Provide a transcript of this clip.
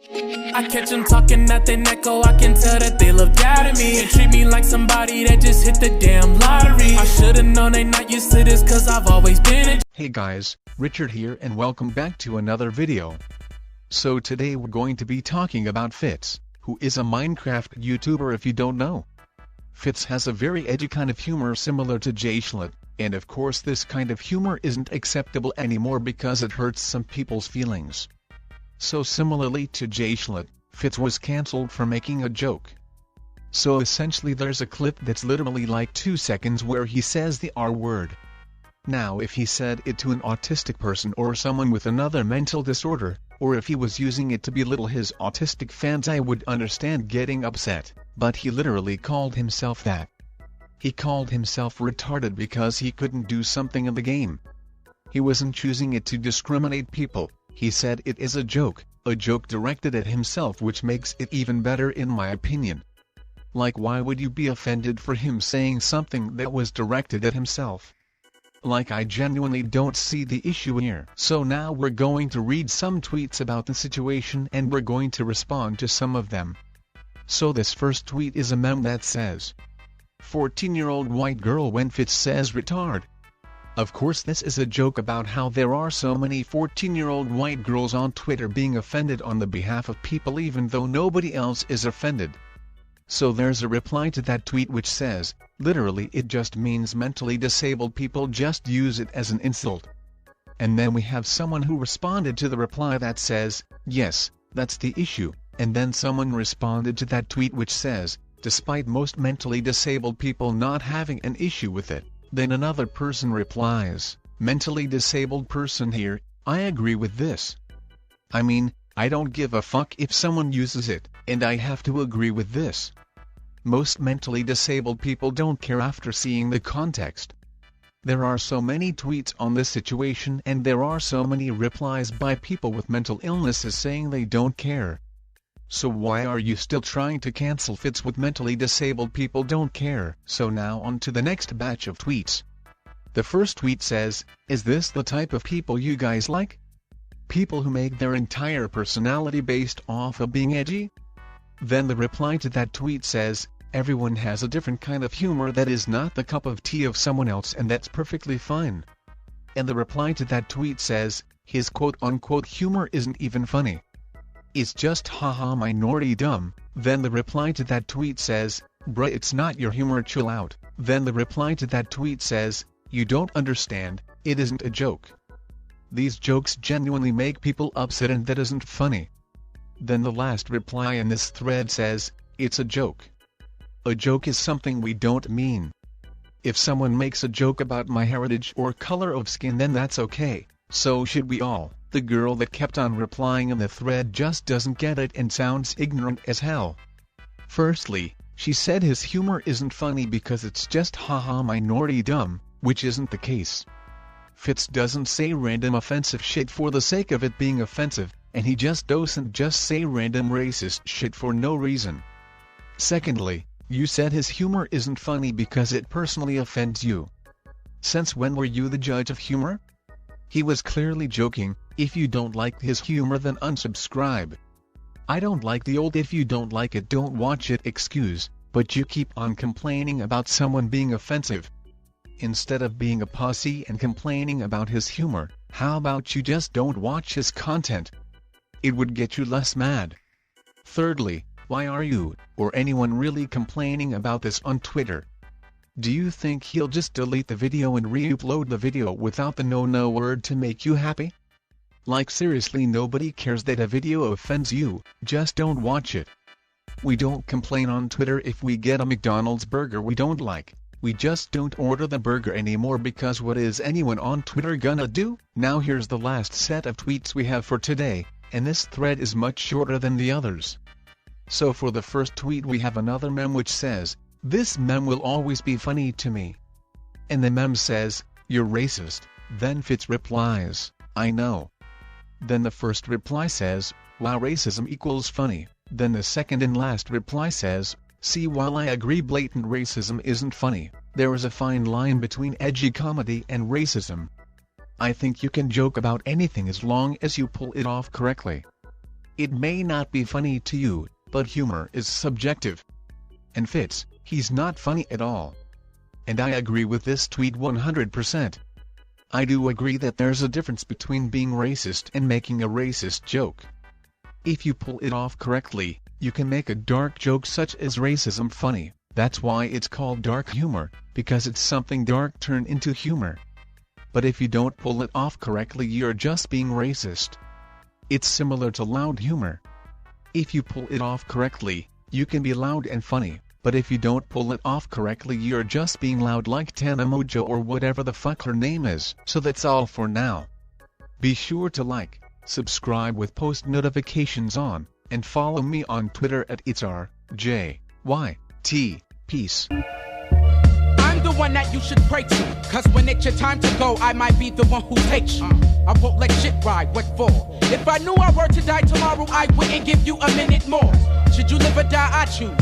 I catch them talking at their neck, oh, I can tell that they look down at me and treat me like somebody that just hit the damn lottery. I should've known they not used to this, cause I've always been a... Hey guys, Richard here and welcome back to another video. So today we're going to be talking about Fitz, who is a Minecraft YouTuber if you don't know. Fitz has a very edgy kind of humor similar to Jayshlet, and of course this kind of humor isn't acceptable anymore because it hurts some people's feelings. So similarly to Jayshlet, Fitz was cancelled for making a joke. So essentially there's a clip that's literally like 2 seconds where he says the R word. Now if he said it to an autistic person or someone with another mental disorder, or if he was using it to belittle his autistic fans, I would understand getting upset, but he literally called himself that. He called himself retarded because he couldn't do something in the game. He wasn't choosing it to discriminate people. He said it is a joke directed at himself, which makes it even better in my opinion. Like, why would you be offended for him saying something that was directed at himself? Like, I genuinely don't see the issue here. So now we're going to read some tweets about the situation and we're going to respond to some of them. So this first tweet is a meme that says, 14-year-old white girl when Fitz says retard. Of course this is a joke about how there are so many 14-year-old white girls on Twitter being offended on the behalf of people even though nobody else is offended. So there's a reply to that tweet which says, literally it just means mentally disabled people, just use it as an insult. And then we have someone who responded to the reply that says, yes, that's the issue, and then someone responded to that tweet which says, despite most mentally disabled people not having an issue with it. Then another person replies, mentally disabled person here, I agree with this. I mean, I don't give a fuck if someone uses it, and I have to agree with this. Most mentally disabled people don't care after seeing the context. There are so many tweets on this situation and there are so many replies by people with mental illnesses saying they don't care. So why are you still trying to cancel Fitz with mentally disabled people don't care? So now on to the next batch of tweets. The first tweet says, is this the type of people you guys like? People who make their entire personality based off of being edgy? Then the reply to that tweet says, everyone has a different kind of humor that is not the cup of tea of someone else and that's perfectly fine. And the reply to that tweet says, his quote-unquote humor isn't even funny. It's just haha minority dumb. Then the reply to that tweet says, bruh, it's not your humor, chill out. Then the reply to that tweet says, you don't understand, it isn't a joke. These jokes genuinely make people upset and that isn't funny. Then the last reply in this thread says, it's a joke. A joke is something we don't mean. If someone makes a joke about my heritage or color of skin then that's okay, so should we all. The girl that kept on replying in the thread just doesn't get it and sounds ignorant as hell. Firstly, she said his humor isn't funny because it's just haha minority dumb, which isn't the case. Fitz doesn't say random offensive shit for the sake of it being offensive, and he just doesn't just say random racist shit for no reason. Secondly, you said his humor isn't funny because it personally offends you. Since when were you the judge of humor? He was clearly joking. If you don't like his humor then unsubscribe. I don't like the old if you don't like it don't watch it excuse, but you keep on complaining about someone being offensive. Instead of being a pussy and complaining about his humor, how about you just don't watch his content? It would get you less mad. Thirdly, why are you, or anyone really complaining about this on Twitter? Do you think he'll just delete the video and re-upload the video without the no word to make you happy? Like seriously, nobody cares that a video offends you, just don't watch it. We don't complain on Twitter if we get a McDonald's burger we don't like. We just don't order the burger anymore because what is anyone on Twitter gonna do? Now here's the last set of tweets we have for today, and this thread is much shorter than the others. So for the first tweet we have another meme which says, this meme will always be funny to me. And the meme says, you're racist. Then Fitz replies, I know. Then the first reply says, wow, racism equals funny. Then the second and last reply says, see, while I agree blatant racism isn't funny, there is a fine line between edgy comedy and racism. I think you can joke about anything as long as you pull it off correctly. It may not be funny to you, but humor is subjective. And Fitz, he's not funny at all. And I agree with this tweet 100%. I do agree that there's a difference between being racist and making a racist joke. If you pull it off correctly, you can make a dark joke such as racism funny. That's why it's called dark humor, because it's something dark turned into humor. But if you don't pull it off correctly, you're just being racist. It's similar to loud humor. If you pull it off correctly, you can be loud and funny, but if you don't pull it off correctly, you're just being loud like Tana Mojo or whatever the fuck her name is. So that's all for now. Be sure to like, subscribe with post notifications on, and follow me on Twitter at itsrjyt. Peace. I'm the one that you should pray to, cause when it's your time to go, I might be the one who takes you. I won't let shit ride, what for? If I knew I were to die tomorrow, I wouldn't give you a minute more. Should you live or die, I choose.